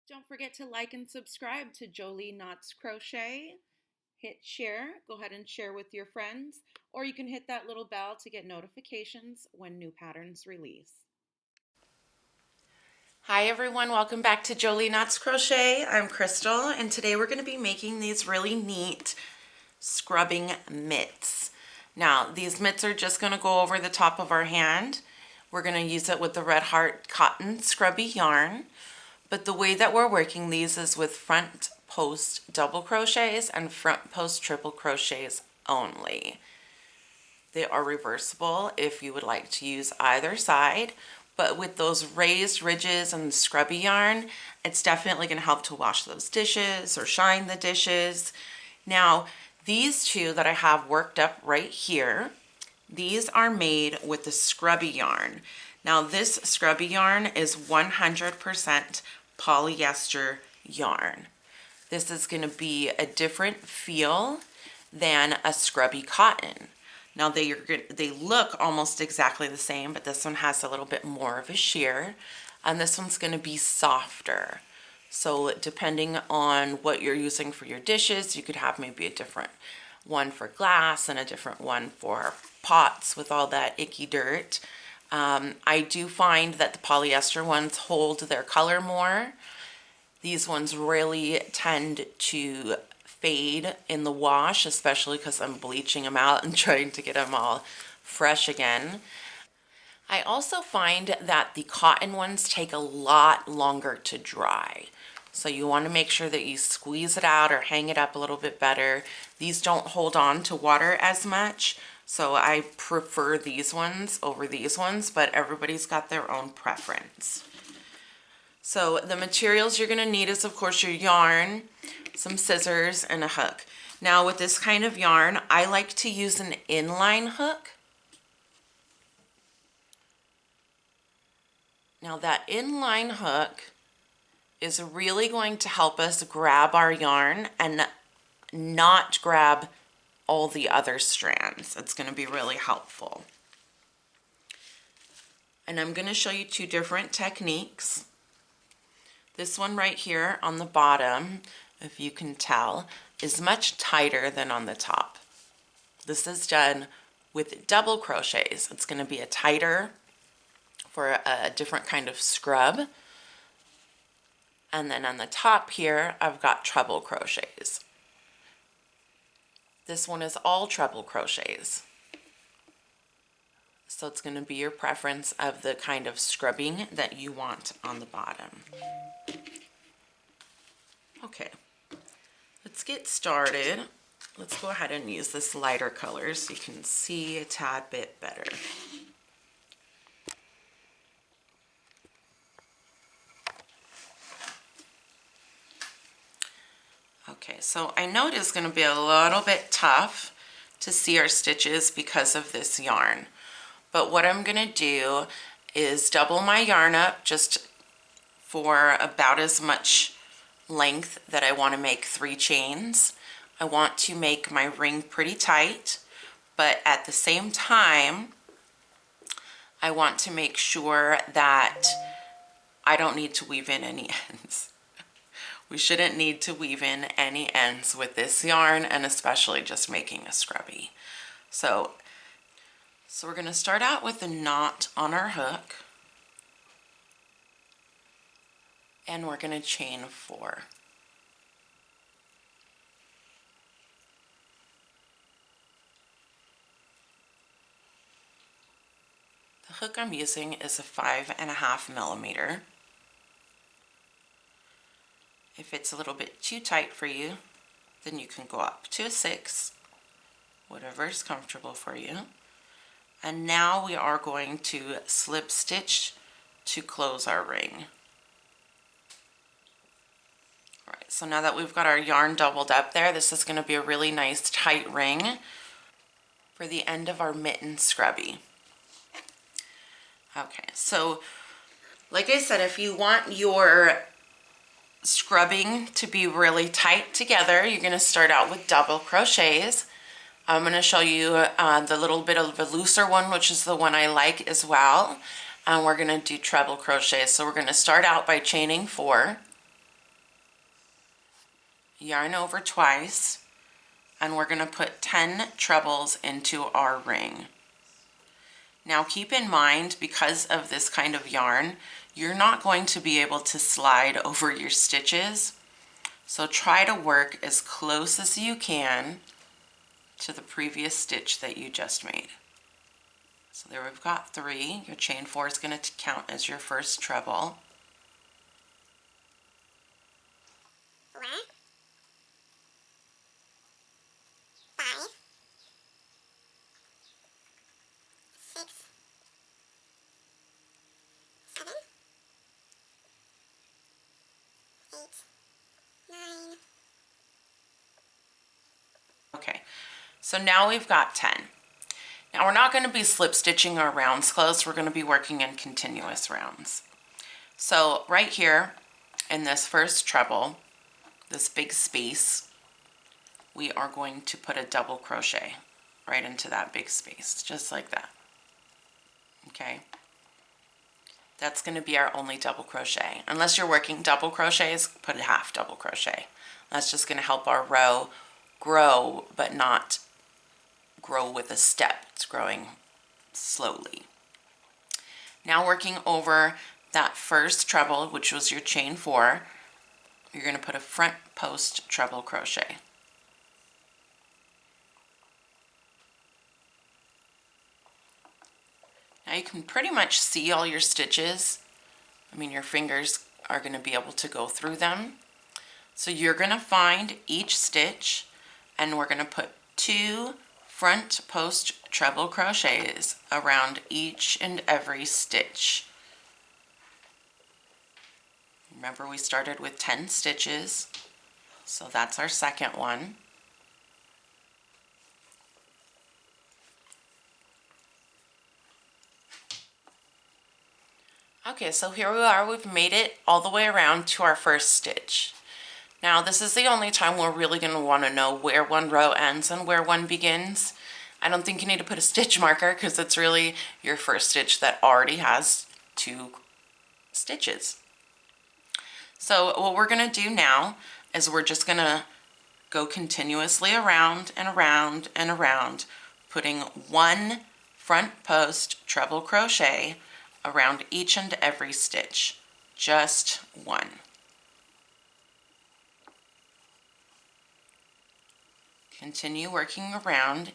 Don't forget to like and subscribe to Jolie Knots Crochet. Hit share. Go ahead and share with your friends, or you can hit that little bell to get notifications when new patterns release. Hi everyone, welcome back to Jolie Knots Crochet. I'm Crystal, and today we're going to be making these really neat scrubbing mitts. Now, these mitts are just going to go over the top of our hand. We're going to use it with the Red Heart Cotton Scrubby yarn. But the way that we're working these is with front post double crochets and front post triple crochets only. They are reversible if you would like to use either side, but with those raised ridges and scrubby yarn, it's definitely going to help to wash those dishes or shine the dishes. Now, these two that I have worked up right here, these are made with the scrubby yarn. Now this scrubby yarn is 100% polyester yarn. This is going to be a different feel than a scrubby cotton. Now they look almost exactly the same, but this one has a little bit more of a sheer, and this one's going to be softer. So depending on what you're using for your dishes, you could have maybe a different one for glass and a different one for pots with all that icky dirt. I do find that the polyester ones hold their color more. These ones really tend to fade in the wash, especially because I'm bleaching them out and trying to get them all fresh again. I also find that the cotton ones take a lot longer to dry. So you want to make sure that you squeeze it out or hang it up a little bit better. These don't hold on to water as much, so I prefer these ones over these ones, but everybody's got their own preference. So the materials you're going to need is, of course, your yarn, some scissors, and a hook. Now with this kind of yarn, I like to use an inline hook. Now that inline hook is really going to help us grab our yarn and not grab all the other strands. It's going to be really helpful. And I'm going to show you two different techniques. This one right here on the bottom, if you can tell, is much tighter than on the top. This is done with double crochets. It's going to be a tighter for a different kind of scrub. And then on the top here, I've got treble crochets. This one is all treble crochets. So it's going to be your preference of the kind of scrubbing that you want on the bottom. Okay, let's get started. Let's go ahead and use this lighter color so you can see a tad bit better. Okay, so I know it is going to be a little bit tough to see our stitches because of this yarn. But what I'm going to do is double my yarn up just for about as much length that I want to make 3 chains. I want to make my ring pretty tight, but at the same time, I want to make sure that I don't need to weave in any ends. We shouldn't need to weave in any ends with this yarn, and especially just making a scrubby. So we're going to start out with a knot on our hook, and we're going to chain 4. The hook I'm using is a 5.5 millimeter. If it's a little bit too tight for you, then you can go up to a 6, whatever is comfortable for you. And now we are going to slip stitch to close our ring. All right, so now that we've got our yarn doubled up there, this is going to be a really nice tight ring for the end of our mitten scrubby. Okay, so like I said, if you want your scrubbing to be really tight together, you're going to start out with double crochets. I'm going to show you the little bit of a looser one, which is the one I like as well. And we're going to do treble crochet. So we're going to start out by chaining 4. yarn over twice, and we're going to put 10 trebles into our ring. Now keep in mind, because of this kind of yarn, you're not going to be able to slide over your stitches. So try to work as close as you can to the previous stitch that you just made. So there we've got 3. Your chain 4 is going to count as your first treble. 4, 5, 6, 7, 8, 9. Okay, so now we've got 10. Now we're not going to be slip stitching our rounds close, we're going to be working in continuous rounds. So right here in this first treble, this big space, we are going to put a double crochet right into that big space, just like that. Okay, that's going to be our only double crochet. Unless you're working double crochets, put a half double crochet. That's just going to help our row grow, but not grow with a step. It's growing slowly. Now working over that first treble, which was your chain 4, you're going to put a front post treble crochet. Now you can pretty much see all your stitches. I mean, your fingers are going to be able to go through them. So you're going to find each stitch, and we're going to put 2 front post treble crochets around each and every stitch. Remember, we started with 10 stitches, so that's our second one. Okay, so here we are, we've made it all the way around to our first stitch. Now this is the only time we're really going to want to know where one row ends and where one begins. I don't think you need to put a stitch marker because it's really your first stitch that already has 2 stitches. So what we're going to do now is we're just going to go continuously around and around and around, putting 1 front post treble crochet around each and every stitch, just 1. Continue working around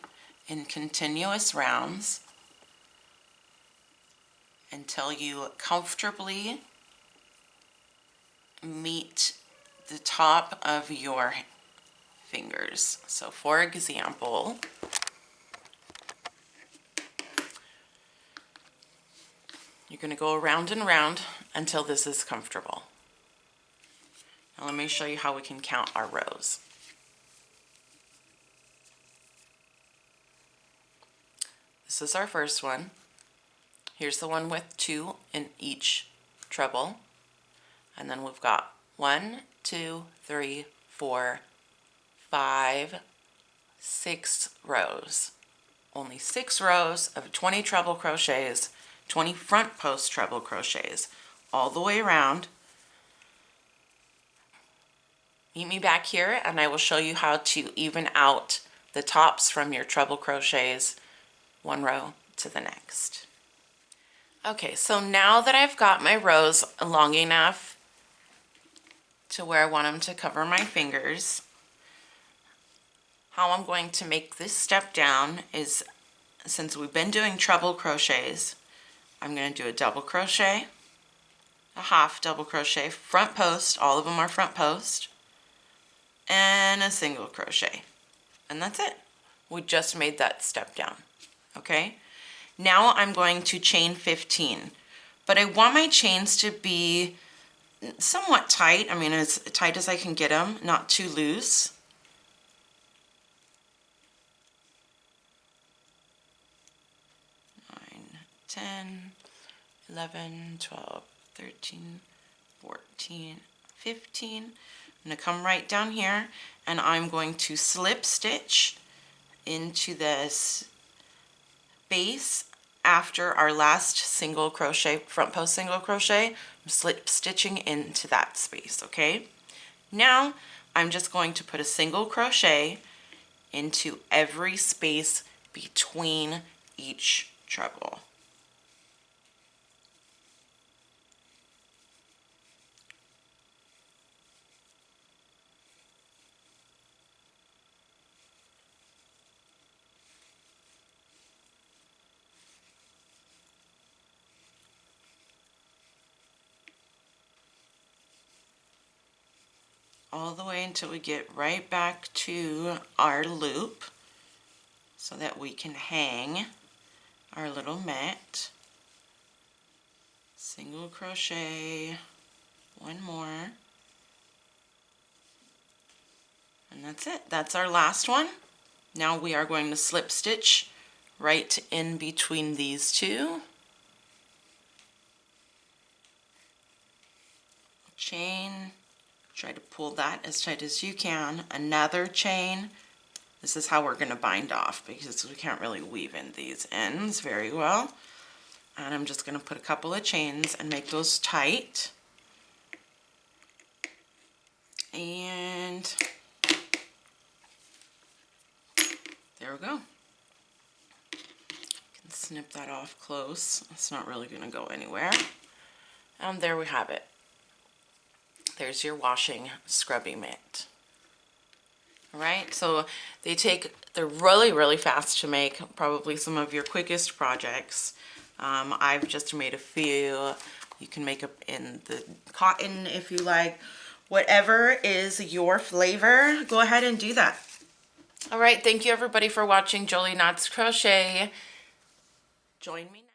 in continuous rounds until you comfortably meet the top of your fingers. So for example, you're going to go around and around until this is comfortable. Now let me show you how we can count our rows. This is our first one. Here's the one with 2 in each treble. And then we've got 1, 2, 3, 4, 5, 6 rows. Only 6 rows of 20 treble crochets, 20 front post treble crochets, all the way around. Meet me back here and I will show you how to even out the tops from your treble crochets, 1 row to the next. Okay, so now that I've got my rows long enough to where I want them to cover my fingers, how I'm going to make this step down is, since we've been doing treble crochets, I'm going to do a double crochet, a half double crochet, front post, all of them are front post, and a single crochet. And that's it. We just made that step down. Okay? Now I'm going to chain 15, but I want my chains to be somewhat tight. I mean, as tight as I can get them, not too loose. Nine, 10, 11, 12, 13, 14, 15. I'm going to come right down here and I'm going to slip stitch into this base after our last single crochet, front post single crochet. I'm slip stitching into that space, okay? Now I'm just going to put a single crochet into every space between each treble. All the way until we get right back to our loop so that we can hang our little mitt. Single crochet, one more, and that's it. That's our last one. Now we are going to slip stitch right in between these two. Chain, try to pull that as tight as you can. Another chain. This is how we're going to bind off because we can't really weave in these ends very well. And I'm just going to put a couple of chains and make those tight. And there we go. Can snip that off close. It's not really going to go anywhere. And there we have it. There's your washing Scrubby Mitt. Alright, so they're really fast to make, probably some of your quickest projects. I've just made a few. You can make up in the cotton if you like. Whatever is your flavor, go ahead and do that. Alright, thank you everybody for watching Jolie Knots Crochet. Join me now.